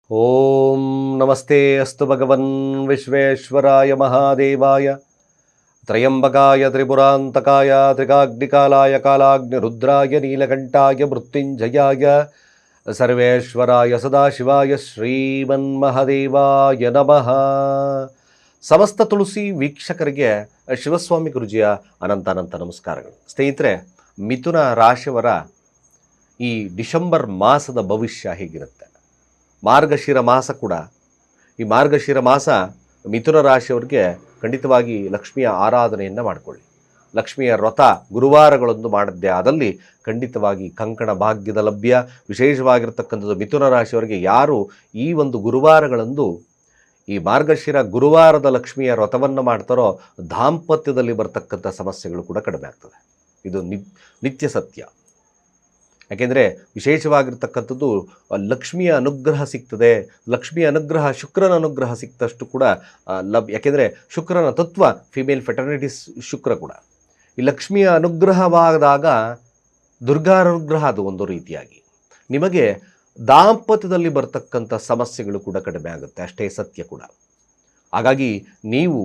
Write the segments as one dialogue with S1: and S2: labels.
S1: ಓಂ ನಮಸ್ತೆ ಅಸ್ತು ಭಗವನ್ ವಿಶ್ವೇಶ್ವರಾಯ ಮಹಾದೇವಾಯ ತ್ರಯಂಬಕಾಯ ತ್ರಿಪುರಾಂತಕಾಯ ತ್ರಿಕಾಗ್ನಿಕಾಲಾಯ ಕಾಲಾಗ್ನಿರುದ್ರಾಯ ನೀಲಕಂಠಾಯ ಮೃತ್ಯುಂಜಯಾಯ ಸರ್ವೇಶ್ವರಾಯ ಸದಾಶಿವಾಯ ಶ್ರೀಮನ್ಮಹಾದೇವಾಯ ನಮಃ. ಸಮಸ್ತ ತುಳಸಿ ವೀಕ್ಷಕರಿಗೆ ಶಿವಸ್ವಾಮಿ ಗುರುಜಿಯ ಅನಂತ ನಮಸ್ಕಾರಗಳು. ಸ್ನೇಹಿತರೆ, ಮಿಥುನ ರಾಶಿಯವರ ಈ ಡಿಸೆಂಬರ್ ಮಾಸದ ಭವಿಷ್ಯ ಹೇಗಿರುತ್ತೆ? ಮಾರ್ಗಶಿರ ಮಾಸ ಕೂಡ, ಈ ಮಾರ್ಗಶಿರ ಮಾಸ ಮಿಥುನ ರಾಶಿಯವರಿಗೆ ಖಂಡಿತವಾಗಿ ಲಕ್ಷ್ಮಿಯ ಆರಾಧನೆಯನ್ನು ಮಾಡಿಕೊಳ್ಳಿ. ಲಕ್ಷ್ಮಿಯ ವ್ರತ ಗುರುವಾರಗಳೊಂದು ಮಾಡಿದ್ದೆ ಆದಲ್ಲಿ ಖಂಡಿತವಾಗಿ ಕಂಕಣ ಭಾಗ್ಯದ ಲಭ್ಯ. ವಿಶೇಷವಾಗಿರ್ತಕ್ಕಂಥದ್ದು ಮಿಥುನ ರಾಶಿಯವರಿಗೆ ಯಾರು ಈ ಒಂದು ಗುರುವಾರಗಳಂದು ಈ ಮಾರ್ಗಶಿರ ಗುರುವಾರದ ಲಕ್ಷ್ಮಿಯ ವ್ರತವನ್ನು ಮಾಡ್ತಾರೋ ದಾಂಪತ್ಯದಲ್ಲಿ ಬರ್ತಕ್ಕಂಥ ಸಮಸ್ಯೆಗಳು ಕೂಡ ಕಡಿಮೆ ಆಗ್ತದೆ. ಇದು ನಿತ್ಯ ಸತ್ಯ. ಯಾಕೆಂದರೆ ವಿಶೇಷವಾಗಿರ್ತಕ್ಕಂಥದ್ದು ಲಕ್ಷ್ಮಿಯ ಅನುಗ್ರಹ ಸಿಗ್ತದೆ. ಲಕ್ಷ್ಮಿಯ ಅನುಗ್ರಹ, ಶುಕ್ರನ ಅನುಗ್ರಹ ಸಿಕ್ತಷ್ಟು ಕೂಡ ಯಾಕೆಂದರೆ ಶುಕ್ರನ ತತ್ವ ಫಿಮೇಲ್ ಫೆಟರ್ನಿಟೀಸ್ ಶುಕ್ರ ಕೂಡ. ಈ ಲಕ್ಷ್ಮಿಯ ಅನುಗ್ರಹವಾದಾಗ ದುರ್ಗಾ ಅನುಗ್ರಹ ಅದು ಒಂದು ರೀತಿಯಾಗಿ ನಿಮಗೆ ದಾಂಪತ್ಯದಲ್ಲಿ ಬರ್ತಕ್ಕಂಥ ಸಮಸ್ಯೆಗಳು ಕೂಡ ಕಡಿಮೆ ಆಗುತ್ತೆ. ಅಷ್ಟೇ ಸತ್ಯ ಕೂಡ. ಹಾಗಾಗಿ ನೀವು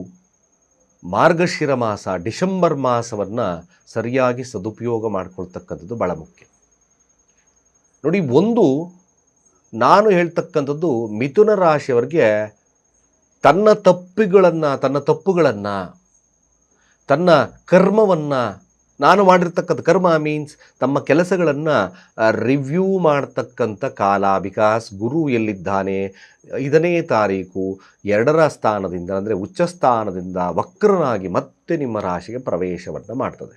S1: ಮಾರ್ಗಶಿರ ಮಾಸ, ಡಿಸೆಂಬರ್ ಮಾಸವನ್ನು ಸರಿಯಾಗಿ ಸದುಪಯೋಗ ಮಾಡಿಕೊಳ್ತಕ್ಕಂಥದ್ದು ಭಾಳ ಮುಖ್ಯ. ನೋಡಿ, ಒಂದು ನಾನು ಹೇಳ್ತಕ್ಕಂಥದ್ದು ಮಿಥುನ ರಾಶಿಯವರಿಗೆ ತನ್ನ ತಪ್ಪುಗಳನ್ನು ತನ್ನ ಕರ್ಮವನ್ನು, ನಾನು ಮಾಡಿರ್ತಕ್ಕಂಥ ಕರ್ಮ ಮೀನ್ಸ್ ತಮ್ಮ ಕೆಲಸಗಳನ್ನು ರಿವ್ಯೂ ಮಾಡ್ತಕ್ಕಂಥ ಕಾಲ. ಬಿಕಾಸ್ ಗುರು ಎಲ್ಲಿದ್ದಾನೆ, 5ನೇ ತಾರೀಕು 2ರ ಸ್ಥಾನದಿಂದ ಅಂದರೆ ಉಚ್ಚ ಸ್ಥಾನದಿಂದ ವಕ್ರನಾಗಿ ಮತ್ತೆ ನಿಮ್ಮ ರಾಶಿಗೆ ಪ್ರವೇಶವನ್ನು ಮಾಡ್ತದೆ.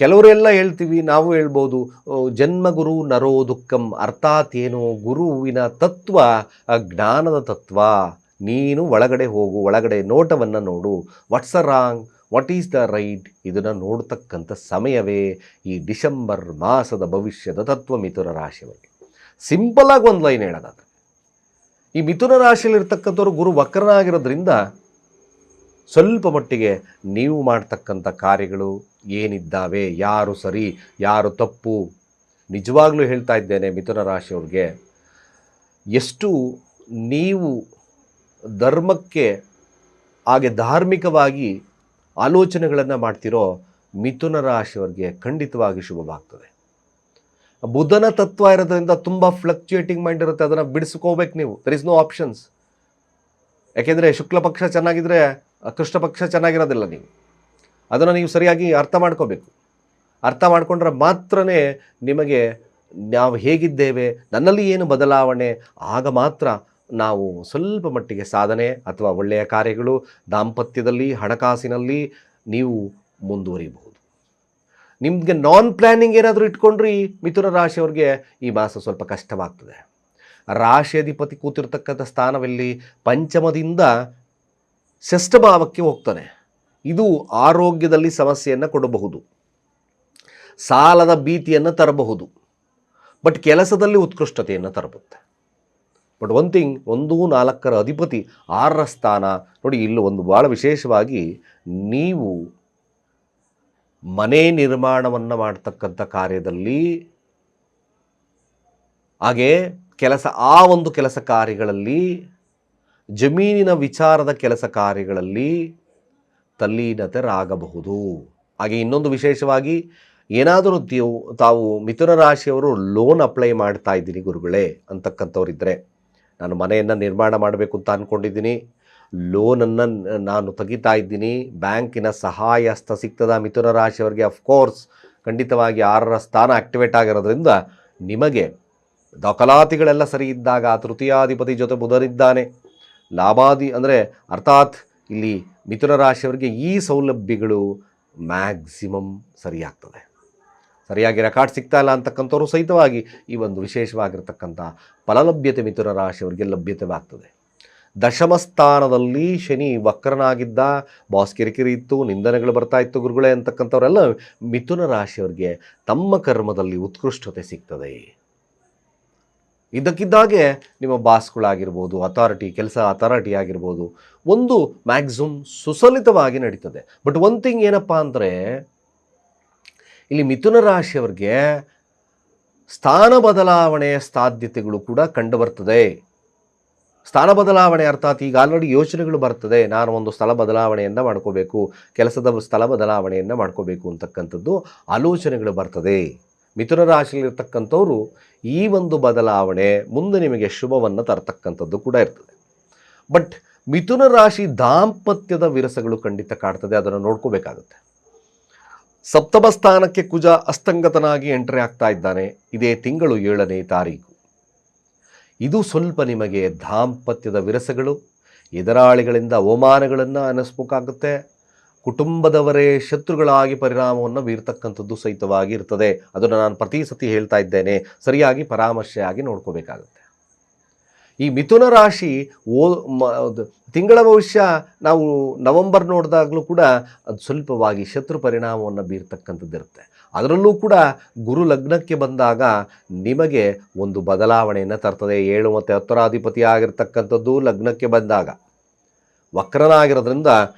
S1: ಕೆಲವರೆಲ್ಲ ಹೇಳ್ತೀವಿ, ನಾವು ಹೇಳ್ಬೋದು ಜನ್ಮಗುರು ನರೋ ದುಃಖಂ. ಅರ್ಥಾತ್ ಏನು? ಗುರುವಿನ ತತ್ವ ಜ್ಞಾನದ ತತ್ವ. ನೀನು ಒಳಗಡೆ ಹೋಗು, ಒಳಗಡೆ ನೋಟವನ್ನು ನೋಡು. What's a wrong, what is the right, ಇದನ್ನು ನೋಡ್ತಕ್ಕಂಥ ಸಮಯವೇ ಈ ಡಿಸೆಂಬರ್ ಮಾಸದ ಭವಿಷ್ಯದ ತತ್ವ ಮಿಥುನ ರಾಶಿಯವರಿಗೆ. ಸಿಂಪಲಾಗಿ ಒಂದು ಲೈನ್ ಹೇಳೋದಾದ್ರೆ, ಈ ಮಿಥುನ ರಾಶಿಯಲ್ಲಿರ್ತಕ್ಕಂಥವ್ರು ಗುರು ವಕ್ರನಾಗಿರೋದ್ರಿಂದ ಸ್ವಲ್ಪ ಮಟ್ಟಿಗೆ ನೀವು ಮಾಡ್ತಕ್ಕಂಥ ಕಾರ್ಯಗಳು ಏನಿದ್ದಾವೆ, ಯಾರು ಸರಿ ಯಾರು ತಪ್ಪು, ನಿಜವಾಗ್ಲೂ ಹೇಳ್ತಾ ಇದ್ದೇನೆ ಮಿಥುನ ರಾಶಿಯವ್ರಿಗೆ, ಎಷ್ಟು ನೀವು ಧರ್ಮಕ್ಕೆ ಹಾಗೆ ಧಾರ್ಮಿಕವಾಗಿ ಆಲೋಚನೆಗಳನ್ನು ಮಾಡ್ತಿರೋ ಮಿಥುನ ರಾಶಿಯವರಿಗೆ ಖಂಡಿತವಾಗಿ ಶುಭವಾಗ್ತದೆ. ಬುಧನ ತತ್ವ ಇರೋದ್ರಿಂದ ತುಂಬ ಫ್ಲಕ್ಚುಯೇಟಿಂಗ್ ಮೈಂಡ್ ಇರುತ್ತೆ. ಅದನ್ನು ಬಿಡಿಸ್ಕೋಬೇಕು ನೀವು. There is no options. ಯಾಕೆಂದರೆ ಶುಕ್ಲ ಪಕ್ಷ ಚೆನ್ನಾಗಿದ್ದರೆ ಕೃಷ್ಣ ಪಕ್ಷ ಚೆನ್ನಾಗಿರೋದಿಲ್ಲ. ಅದನ್ನು ನೀವು ಸರಿಯಾಗಿ ಅರ್ಥ ಮಾಡ್ಕೋಬೇಕು. ಅರ್ಥ ಮಾಡಿಕೊಂಡ್ರೆ ಮಾತ್ರನೇ ನಿಮಗೆ ನಾವು ಹೇಗಿದ್ದೇವೆ, ನನ್ನಲ್ಲಿ ಏನು ಬದಲಾವಣೆ, ಆಗ ಮಾತ್ರ ನಾವು ಸ್ವಲ್ಪ ಮಟ್ಟಿಗೆ ಸಾಧನೆ ಅಥವಾ ಒಳ್ಳೆಯ ಕಾರ್ಯಗಳು, ದಾಂಪತ್ಯದಲ್ಲಿ, ಹಣಕಾಸಿನಲ್ಲಿ ನೀವು ಮುಂದುವರಿಬಹುದು. ನಿಮಗೆ ನಾನ್ ಪ್ಲ್ಯಾನಿಂಗ್ ಏನಾದರೂ ಇಟ್ಕೊಂಡ್ರಿ ಮಿಥುನ ರಾಶಿಯವ್ರಿಗೆ ಈ ಮಾಸ ಸ್ವಲ್ಪ ಕಷ್ಟವಾಗ್ತದೆ. ರಾಶಿ ಅಧಿಪತಿ ಕೂತಿರ್ತಕ್ಕಂಥ ಸ್ಥಾನದಲ್ಲಿ ಪಂಚಮದಿಂದ ಷಷ್ಠಭಾವಕ್ಕೆ ಹೋಗ್ತಾನೆ. ಇದು ಆರೋಗ್ಯದಲ್ಲಿ ಸಮಸ್ಯೆಯನ್ನು ಕೊಡಬಹುದು, ಸಾಲದ ಭೀತಿಯನ್ನು ತರಬಹುದು, ಬಟ್ ಕೆಲಸದಲ್ಲಿ ಉತ್ಕೃಷ್ಟತೆಯನ್ನು ತರಬಹುದು. ಬಟ್ ಒನ್ ಥಿಂಗ್, 1, 4ರ ಅಧಿಪತಿ 6ರ ಸ್ಥಾನ ನೋಡಿ. ಇಲ್ಲೂ ಒಂದು ಭಾಳ ವಿಶೇಷವಾಗಿ, ನೀವು ಮನೆ ನಿರ್ಮಾಣವನ್ನು ಮಾಡ್ತಕ್ಕಂಥ ಕಾರ್ಯದಲ್ಲಿ, ಹಾಗೆ ಆ ಒಂದು ಕೆಲಸ ಕಾರ್ಯಗಳಲ್ಲಿ, ಜಮೀನಿನ ವಿಚಾರದ ಕೆಲಸ ಕಾರ್ಯಗಳಲ್ಲಿ ತಲ್ಲೀನತೆರಾಗಬಹುದು. ಹಾಗೆ ಇನ್ನೊಂದು ವಿಶೇಷವಾಗಿ, ಏನಾದರೂ ತಾವು ಮಿಥುನ ರಾಶಿಯವರು ಲೋನ್ ಅಪ್ಲೈ ಮಾಡ್ತಾ ಇದ್ದೀನಿ ಗುರುಗಳೇ ಅಂತಕ್ಕಂಥವ್ರಿದ್ದರೆ, ನಾನು ಮನೆಯನ್ನು ನಿರ್ಮಾಣ ಮಾಡಬೇಕು ಅಂತ ಅಂದ್ಕೊಂಡಿದ್ದೀನಿ, ಲೋನನ್ನು ನಾನು ತೆಗಿತಾ ಇದ್ದೀನಿ, ಬ್ಯಾಂಕಿನ ಸಹಾಯ ಹಸ್ತ ಸಿಗ್ತದ ಮಿಥುನ ರಾಶಿಯವರಿಗೆ? ಅಫ್ಕೋರ್ಸ್, ಖಂಡಿತವಾಗಿ 6ರ ಸ್ಥಾನ ಆಕ್ಟಿವೇಟ್ ಆಗಿರೋದ್ರಿಂದ ನಿಮಗೆ ದಾಖಲಾತಿಗಳೆಲ್ಲ ಸರಿ ಇದ್ದಾಗ, ತೃತೀಯಾಧಿಪತಿ ಜೊತೆ ಬುಧನಿದ್ದಾನೆ, ಲಾಭಾದಿ ಅಂದರೆ ಅರ್ಥಾತ್ ಇಲ್ಲಿ ಮಿಥುನ ರಾಶಿಯವರಿಗೆ ಈ ಸೌಲಭ್ಯಗಳು ಮ್ಯಾಕ್ಸಿಮಮ್ ಸರಿಯಾಗ್ತದೆ. ಸರಿಯಾಗಿ ರೆಕಾರ್ಡ್ ಸಿಗ್ತಾ ಇಲ್ಲ ಅಂತಕ್ಕಂಥವ್ರು ಸಹಿತವಾಗಿ ಈ ಒಂದು ವಿಶೇಷವಾಗಿರ್ತಕ್ಕಂಥ ಫಲಲಭ್ಯತೆ ಮಿಥುನ ರಾಶಿಯವರಿಗೆ ಲಭ್ಯತೆವಾಗ್ತದೆ. ದಶಮ ಸ್ಥಾನದಲ್ಲಿ ಶನಿ ವಕ್ರನಾಗಿದ್ದ, ಬಾಸ್ ಕಿರಿಕಿರಿ ಇತ್ತು, ನಿಂದನೆಗಳು ಬರ್ತಾ ಇತ್ತು ಗುರುಗಳೇ ಅಂತಕ್ಕಂಥವರೆಲ್ಲ ಮಿಥುನ ರಾಶಿಯವರಿಗೆ ತಮ್ಮ ಕರ್ಮದಲ್ಲಿ ಉತ್ಕೃಷ್ಟತೆ ಸಿಗ್ತದೆ. ಇದಕ್ಕಿದ್ದಾಗೆ ನಿಮ್ಮ ಬಾಸ್ಗಳಾಗಿರ್ಬೋದು, ಅಥಾರಿಟಿ ಆಗಿರ್ಬೋದು, ಒಂದು ಮ್ಯಾಕ್ಸಿಮಮ್ ಸುಸಲಿತವಾಗಿ ನಡೀತದೆ. ಬಟ್ ಒನ್ ಥಿಂಗ್ ಏನಪ್ಪ ಅಂದರೆ, ಇಲ್ಲಿ ಮಿಥುನ ರಾಶಿಯವರಿಗೆ ಸ್ಥಾನ ಬದಲಾವಣೆಯ ಸಾಧ್ಯತೆಗಳು ಕೂಡ ಕಂಡುಬರ್ತದೆ. ಸ್ಥಾನ ಬದಲಾವಣೆ ಅರ್ಥಾತ್ ಈಗ ಆಲ್ರೆಡಿ ಯೋಚನೆಗಳು ಬರ್ತದೆ, ನಾನು ಒಂದು ಸ್ಥಳ ಬದಲಾವಣೆಯನ್ನು ಮಾಡ್ಕೋಬೇಕು, ಕೆಲಸದ ಸ್ಥಳ ಬದಲಾವಣೆಯನ್ನು ಮಾಡ್ಕೋಬೇಕು ಅಂತಕ್ಕಂಥದ್ದು ಆಲೋಚನೆಗಳು ಬರ್ತದೆ. ಮಿಥುನ ರಾಶಿಯಲ್ಲಿರ್ತಕ್ಕಂಥವ್ರು ಈ ಒಂದು ಬದಲಾವಣೆ ಮುಂದೆ ನಿಮಗೆ ಶುಭವನ್ನು ತರ್ತಕ್ಕಂಥದ್ದು ಕೂಡ ಇರ್ತದೆ. ಬಟ್ ಮಿಥುನ ರಾಶಿ ದಾಂಪತ್ಯದ ವಿರಸಗಳು ಖಂಡಿತ ಕಾಡ್ತದೆ, ಅದನ್ನು ನೋಡ್ಕೋಬೇಕಾಗುತ್ತೆ. ಸಪ್ತಮ ಸ್ಥಾನಕ್ಕೆ ಕುಜ ಅಸ್ತಂಗತನಾಗಿ ಎಂಟ್ರಿ ಆಗ್ತಾ ಇದ್ದಾನೆ ಇದೇ ತಿಂಗಳು 7ನೇ ತಾರೀಕು. ಇದು ಸ್ವಲ್ಪ ನಿಮಗೆ ದಾಂಪತ್ಯದ ವಿರಸಗಳು, ಎದುರಾಳಿಗಳಿಂದ ಅವಮಾನಗಳನ್ನು ಅನ್ನಿಸ್ಬೇಕಾಗುತ್ತೆ. ಕುಟುಂಬದವರೇ ಶತ್ರುಗಳಾಗಿ ಪರಿಣಾಮವನ್ನು ಬೀರ್ತಕ್ಕಂಥದ್ದು ಸಹಿತವಾಗಿ ಇರ್ತದೆ. ಅದನ್ನು ನಾನು ಪ್ರತಿ ಸತಿ ಹೇಳ್ತಾ ಇದ್ದೇನೆ, ಸರಿಯಾಗಿ ಪರಾಮರ್ಶೆಯಾಗಿ ನೋಡ್ಕೋಬೇಕಾಗುತ್ತೆ. ಈ ಮಿಥುನ ರಾಶಿ ತಿಂಗಳ ಭವಿಷ್ಯ ನಾವು ನವೆಂಬರ್ ನೋಡಿದಾಗಲೂ ಕೂಡ ಅದು ಸ್ವಲ್ಪವಾಗಿ ಶತ್ರು ಪರಿಣಾಮವನ್ನು ಬೀರ್ತಕ್ಕಂಥದ್ದು ಇರುತ್ತೆ. ಅದರಲ್ಲೂ ಕೂಡ ಗುರು ಲಗ್ನಕ್ಕೆ ಬಂದಾಗ ನಿಮಗೆ ಒಂದು ಬದಲಾವಣೆಯನ್ನು ತರ್ತದೆ. 7 ಮತ್ತು 10ರ ಅಧಿಪತಿ ಆಗಿರ್ತಕ್ಕಂಥದ್ದು ಲಗ್ನಕ್ಕೆ ಬಂದಾಗ ವಕ್ರನಾಗಿರೋದ್ರಿಂದ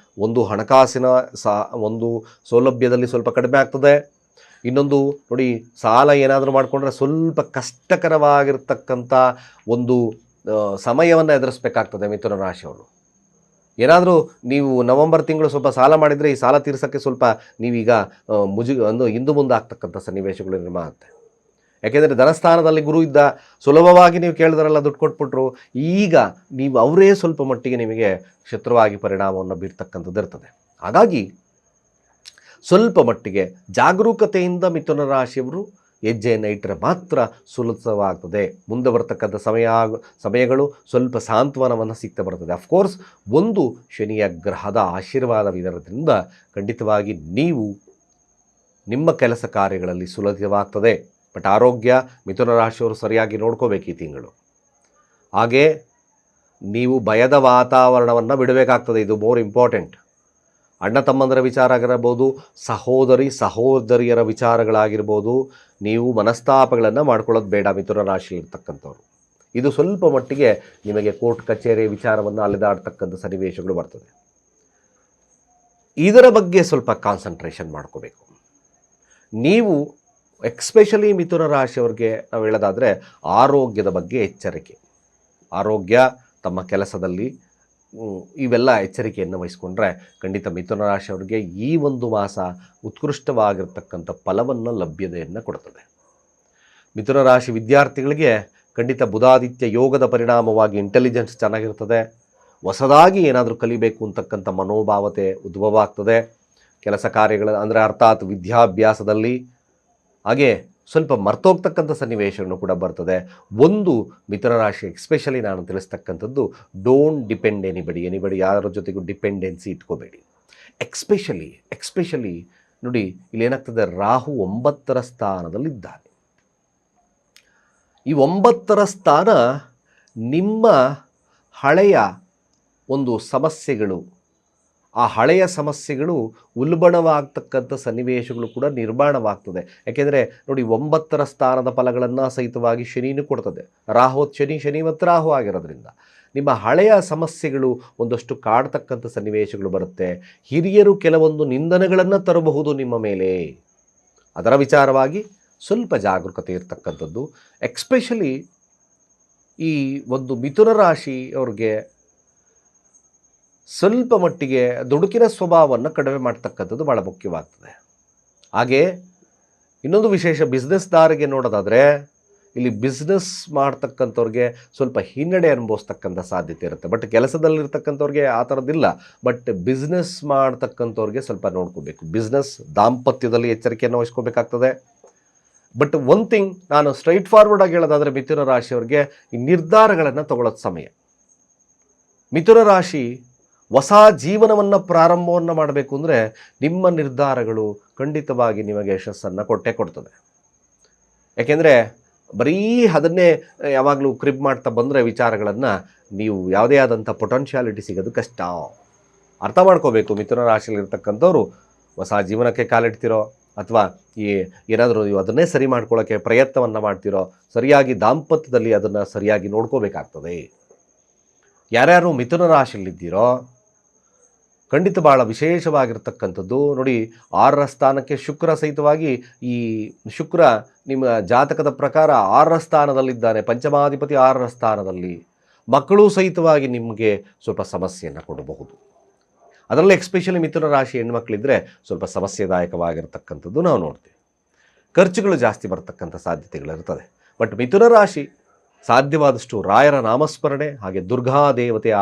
S1: ಒಂದು ಹಣಕಾಸಿನ ಒಂದು ಸೌಲಭ್ಯದಲ್ಲಿ ಸ್ವಲ್ಪ ಕಡಿಮೆ ಆಗ್ತದೆ. ಇನ್ನೊಂದು ನೋಡಿ, ಸಾಲ ಏನಾದರೂ ಮಾಡಿಕೊಂಡ್ರೆ ಸ್ವಲ್ಪ ಕಷ್ಟಕರವಾಗಿರ್ತಕ್ಕಂಥ ಒಂದು ಸಮಯವನ್ನು ಎದುರಿಸಬೇಕಾಗ್ತದೆ ಮಿಥುನ ರಾಶಿಯವರು. ಏನಾದರೂ ನೀವು ನವೆಂಬರ್ ತಿಂಗಳು ಸ್ವಲ್ಪ ಸಾಲ ಮಾಡಿದರೆ ಈ ಸಾಲ ತೀರ್ಸೋಕ್ಕೆ ಸ್ವಲ್ಪ ನೀವೀಗ ಹಿಂದು ಮುಂದೆ ಆಗ್ತಕ್ಕಂಥ ಸನ್ನಿವೇಶಗಳು ನಿರ್ಮಾಣ ಆಗುತ್ತೆ. ಯಾಕೆಂದರೆ ಧನಸ್ಥಾನದಲ್ಲಿ ಗುರು ಇದ್ದ, ಸುಲಭವಾಗಿ ನೀವು ಕೇಳಿದ್ರಲ್ಲ ದುಡ್ಡು ಕೊಟ್ಬಿಟ್ರು, ಈಗ ನೀವು ಅವರೇ ಸ್ವಲ್ಪ ಮಟ್ಟಿಗೆ ನಿಮಗೆ ಶತ್ರುವಾಗಿ ಪರಿಣಾಮವನ್ನು ಬೀರ್ತಕ್ಕಂಥದ್ದು ಇರ್ತದೆ. ಹಾಗಾಗಿ ಸ್ವಲ್ಪ ಮಟ್ಟಿಗೆ ಜಾಗರೂಕತೆಯಿಂದ ಮಿಥುನ ರಾಶಿಯವರು ಹೆಜ್ಜೆಯನ್ನು ಇಟ್ಟರೆ ಮಾತ್ರ ಸುಲಭವಾಗ್ತದೆ. ಮುಂದೆ ಬರ್ತಕ್ಕಂಥ ಸಮಯಗಳು ಸ್ವಲ್ಪ ಸಾಂತ್ವನವನ್ನು ಸಿಗ್ತಾ ಬರ್ತದೆ. ಅಫ್ಕೋರ್ಸ್ ಒಂದು ಶನಿಯ ಗ್ರಹದ ಆಶೀರ್ವಾದವಿರೋದ್ರಿಂದ ಖಂಡಿತವಾಗಿ ನೀವು ನಿಮ್ಮ ಕೆಲಸ ಕಾರ್ಯಗಳಲ್ಲಿ ಸುಲಭವಾಗ್ತದೆ. ಬಟ್ ಆರೋಗ್ಯ ಮಿಥುನ ರಾಶಿಯವರು ಸರಿಯಾಗಿ ನೋಡ್ಕೋಬೇಕು ಈ ತಿಂಗಳು. ಹಾಗೆ ನೀವು ಭಯದ ವಾತಾವರಣವನ್ನು ಬಿಡಬೇಕಾಗ್ತದೆ, ಇದು ಮೋರ್ ಇಂಪಾರ್ಟೆಂಟ್. ಅಣ್ಣ ತಮ್ಮಂದರ ವಿಚಾರ ಆಗಿರಬಹುದು, ಸಹೋದರಿಯರ ವಿಚಾರಗಳಾಗಿರ್ಬೋದು, ನೀವು ಮನಸ್ತಾಪಗಳನ್ನು ಮಾಡ್ಕೊಳ್ಳೋದು ಬೇಡ ಮಿಥುನ ರಾಶಿಯಲ್ಲಿರ್ತಕ್ಕಂಥವ್ರು. ಇದು ಸ್ವಲ್ಪ ಮಟ್ಟಿಗೆ ನಿಮಗೆ ಕೋರ್ಟ್ ಕಚೇರಿ ವಿಚಾರವನ್ನು ಅಲೆದಾಡ್ತಕ್ಕಂಥ ಸನ್ನಿವೇಶಗಳು ಬರ್ತದೆ. ಇದರ ಬಗ್ಗೆ ಸ್ವಲ್ಪ ಕಾನ್ಸಂಟ್ರೇಷನ್ ಮಾಡ್ಕೋಬೇಕು ನೀವು. ಎಕ್ಸ್ಪೆಷಲಿ ಮಿಥುನ ರಾಶಿಯವ್ರಿಗೆ ನಾವು ಹೇಳೋದಾದರೆ ಆರೋಗ್ಯದ ಬಗ್ಗೆ ಎಚ್ಚರಿಕೆ. ಆರೋಗ್ಯ, ತಮ್ಮ ಕೆಲಸದಲ್ಲಿ ಇವೆಲ್ಲ ಎಚ್ಚರಿಕೆಯನ್ನು ವಹಿಸ್ಕೊಂಡ್ರೆ ಖಂಡಿತ ಮಿಥುನ ರಾಶಿಯವರಿಗೆ ಈ ಒಂದು ಮಾಸ ಉತ್ಕೃಷ್ಟವಾಗಿರ್ತಕ್ಕಂಥ ಫಲವನ್ನು ಲಭ್ಯತೆಯನ್ನು ಕೊಡ್ತದೆ. ಮಿಥುನ ರಾಶಿ ವಿದ್ಯಾರ್ಥಿಗಳಿಗೆ ಖಂಡಿತ ಬುಧಾದಿತ್ಯ ಯೋಗದ ಪರಿಣಾಮವಾಗಿ ಇಂಟೆಲಿಜೆನ್ಸ್ ಚೆನ್ನಾಗಿರ್ತದೆ. ಹೊಸದಾಗಿ ಏನಾದರೂ ಕಲಿಬೇಕು ಅಂತಕ್ಕಂಥ ಮನೋಭಾವತೆ ಉದ್ಭವ ಆಗ್ತದೆ ಕೆಲಸ ಕಾರ್ಯಗಳ ಅಂದರೆ ಅರ್ಥಾತ್ ವಿದ್ಯಾಭ್ಯಾಸದಲ್ಲಿ. ಹಾಗೆ ಸ್ವಲ್ಪ ಮರ್ತೋಗ್ತಕ್ಕಂಥ ಸನ್ನಿವೇಶವನ್ನು ಕೂಡ ಬರ್ತದೆ. ಒಂದು ಮಿಥುನ ರಾಶಿ ಎಕ್ಸ್ಪೆಷಲಿ ನಾನು ತಿಳಿಸ್ತಕ್ಕಂಥದ್ದು, ಡೋಂಟ್ ಡಿಪೆಂಡ್ ಎನಿಬಡಿ ಯಾರ ಜೊತೆಗೂ ಡಿಪೆಂಡೆನ್ಸಿ ಇಟ್ಕೋಬೇಡಿ. ಎಕ್ಸ್ಪೆಷಲಿ ನೋಡಿ, ಇಲ್ಲೇನಾಗ್ತದೆ, ರಾಹು 9ರ ಸ್ಥಾನದಲ್ಲಿದ್ದಾನೆ. ಈ 9ರ ಸ್ಥಾನ ನಿಮ್ಮ ಹಳೆಯ ಒಂದು ಸಮಸ್ಯೆಗಳು, ಆ ಹಳೆಯ ಸಮಸ್ಯೆಗಳು ಉಲ್ಬಣವಾಗ್ತಕ್ಕಂಥ ಸನ್ನಿವೇಶಗಳು ಕೂಡ ನಿರ್ಮಾಣವಾಗ್ತದೆ. ಯಾಕೆಂದರೆ ನೋಡಿ, 9ರ ಸ್ಥಾನದ ಫಲಗಳನ್ನು ಸಹಿತವಾಗಿ ಶನಿನೂ ಕೊಡ್ತದೆ. ಶನಿ ಮತ್ತು ರಾಹು ಆಗಿರೋದ್ರಿಂದ ನಿಮ್ಮ ಹಳೆಯ ಸಮಸ್ಯೆಗಳು ಒಂದಷ್ಟು ಕಾಡ್ತಕ್ಕಂಥ ಸನ್ನಿವೇಶಗಳು ಬರುತ್ತೆ. ಹಿರಿಯರು ಕೆಲವೊಂದು ನಿಂದನೆಗಳನ್ನು ತರಬಹುದು ನಿಮ್ಮ ಮೇಲೆ. ಅದರ ವಿಚಾರವಾಗಿ ಸ್ವಲ್ಪ ಜಾಗರೂಕತೆ ಇರತಕ್ಕಂಥದ್ದು. ಎಕ್ಸ್ಪೆಷಲಿ ಈ ಒಂದು ಮಿಥುನ ರಾಶಿಯವ್ರಿಗೆ ಸ್ವಲ್ಪ ಮಟ್ಟಿಗೆ ದುಡುಕಿನ ಸ್ವಭಾವವನ್ನು ಕಡಿಮೆ ಮಾಡ್ತಕ್ಕಂಥದ್ದು ಭಾಳ ಮುಖ್ಯವಾಗ್ತದೆ. ಹಾಗೆ ಇನ್ನೊಂದು ವಿಶೇಷ, ಬಿಸ್ನೆಸ್ದಾರಿಗೆ ನೋಡೋದಾದರೆ ಇಲ್ಲಿ ಬಿಸ್ನೆಸ್ ಮಾಡ್ತಕ್ಕಂಥವ್ರಿಗೆ ಸ್ವಲ್ಪ ಹಿನ್ನಡೆ ಅನುಭವಿಸ್ತಕ್ಕಂಥ ಸಾಧ್ಯತೆ ಇರುತ್ತೆ. ಬಟ್ ಕೆಲಸದಲ್ಲಿರ್ತಕ್ಕಂಥವ್ರಿಗೆ ಆ ಥರದ್ದಿಲ್ಲ. ಬಟ್ ಬಿಸ್ನೆಸ್ ಮಾಡ್ತಕ್ಕಂಥವ್ರಿಗೆ ಸ್ವಲ್ಪ ನೋಡ್ಕೋಬೇಕು. ಬಿಸ್ನೆಸ್ ದಾಂಪತ್ಯದಲ್ಲಿ ಎಚ್ಚರಿಕೆಯನ್ನು ವಹಿಸ್ಕೋಬೇಕಾಗ್ತದೆ. ಬಟ್ ಒನ್ ಥಿಂಗ್ ನಾನು ಸ್ಟ್ರೈಟ್ ಫಾರ್ವರ್ಡ್ ಆಗಿ ಹೇಳೋದಾದರೆ, ಮಿಥುನ ರಾಶಿಯವ್ರಿಗೆ ಈ ನಿರ್ಧಾರಗಳನ್ನು ತಗೊಳ್ಳೋದು ಸಮಯ. ಮಿಥುನ ರಾಶಿ ಹೊಸ ಜೀವನವನ್ನು ಪ್ರಾರಂಭವನ್ನು ಮಾಡಬೇಕು ಅಂದರೆ ನಿಮ್ಮ ನಿರ್ಧಾರಗಳು ಖಂಡಿತವಾಗಿ ನಿಮಗೆ ಯಶಸ್ಸನ್ನು ಕೊಡ್ತದೆ. ಯಾಕೆಂದರೆ ಬರೀ ಅದನ್ನೇ ಯಾವಾಗಲೂ ಕ್ರಿಬ್ ಮಾಡ್ತಾ ಬಂದರೆ ವಿಚಾರಗಳನ್ನು ನೀವು ಯಾವುದೇ ಆದಂಥ ಪೊಟೆನ್ಷಿಯಾಲಿಟಿ ಸಿಗೋದು ಕಷ್ಟ. ಅರ್ಥ ಮಾಡ್ಕೋಬೇಕು. ಮಿಥುನ ರಾಶಿಯಲ್ಲಿರ್ತಕ್ಕಂಥವ್ರು ಹೊಸ ಜೀವನಕ್ಕೆ ಕಾಲಿಡ್ತಿರೋ ಅಥವಾ ಏನಾದರೂ ನೀವು ಅದನ್ನೇ ಸರಿ ಮಾಡ್ಕೊಳ್ಳೋಕ್ಕೆ ಪ್ರಯತ್ನವನ್ನು ಮಾಡ್ತಿರೋ, ಸರಿಯಾಗಿ ದಾಂಪತ್ಯದಲ್ಲಿ ಅದನ್ನು ಸರಿಯಾಗಿ ನೋಡ್ಕೋಬೇಕಾಗ್ತದೆ. ಯಾರ್ಯಾರು ಮಿಥುನ ರಾಶಿಯಲ್ಲಿದ್ದೀರೋ ಖಂಡಿತ ಭಾಳ ವಿಶೇಷವಾಗಿರ್ತಕ್ಕಂಥದ್ದು. ನೋಡಿ, 6ರ ಸ್ಥಾನಕ್ಕೆ ಶುಕ್ರ ಸಹಿತವಾಗಿ, ಈ ಶುಕ್ರ ನಿಮ್ಮ ಜಾತಕದ ಪ್ರಕಾರ 6ರ ಸ್ಥಾನದಲ್ಲಿದ್ದಾನೆ. ಪಂಚಮಾಧಿಪತಿ 6ರ ಸ್ಥಾನದಲ್ಲಿ. ಮಕ್ಕಳು ಸಹಿತವಾಗಿ ನಿಮಗೆ ಸ್ವಲ್ಪ ಸಮಸ್ಯೆಯನ್ನು ಕೊಡಬಹುದು. ಅದರಲ್ಲಿ ಎಕ್ಸ್ಪೆಷಲಿ ಮಿಥುನ ರಾಶಿ ಹೆಣ್ಮಕ್ಳಿದ್ರೆ ಸ್ವಲ್ಪ ಸಮಸ್ಯೆದಾಯಕವಾಗಿರ್ತಕ್ಕಂಥದ್ದು ನಾವು ನೋಡ್ತೀವಿ. ಖರ್ಚುಗಳು ಜಾಸ್ತಿ ಬರ್ತಕ್ಕಂಥ ಸಾಧ್ಯತೆಗಳಿರ್ತದೆ. ಬಟ್ ಮಿಥುನ ರಾಶಿ ಸಾಧ್ಯವಾದಷ್ಟು ರಾಯರ ನಾಮಸ್ಮರಣೆ ಹಾಗೆ ದುರ್ಗಾ ದೇವತೆಯ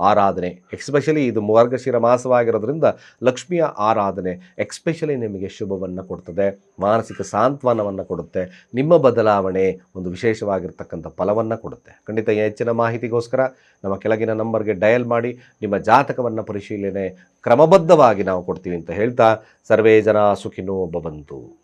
S1: ಆರಾಧನೆ, ಎಕ್ಸ್ಪೆಷಲಿ ಇದು ಮಾರ್ಗಶಿರ ಮಾಸವಾಗಿರೋದ್ರಿಂದ ಲಕ್ಷ್ಮಿಯ ಆರಾಧನೆ ಎಕ್ಸ್ಪೆಷಲಿ ನಿಮಗೆ ಶುಭವನ್ನು ಕೊಡ್ತದೆ, ಮಾನಸಿಕ ಸಾಂತ್ವನವನ್ನು ಕೊಡುತ್ತೆ, ನಿಮ್ಮ ಬದಲಾವಣೆ ಒಂದು ವಿಶೇಷವಾಗಿರ್ತಕ್ಕಂಥ ಫಲವನ್ನು ಕೊಡುತ್ತೆ. ಖಂಡಿತ ಹೆಚ್ಚಿನ ಮಾಹಿತಿಗೋಸ್ಕರ ನಮ್ಮ ಕೆಳಗಿನ ನಂಬರ್ಗೆ ಡಯಲ್ ಮಾಡಿ ನಿಮ್ಮ ಜಾತಕವನ್ನು ಪರಿಶೀಲನೆ ಕ್ರಮಬದ್ಧವಾಗಿ ನಾವು ಕೊಡ್ತೀವಿ ಅಂತ ಹೇಳ್ತಾ ಸರ್ವೇ ಜನ ಸುಖಿನೋ ಭವಂತು.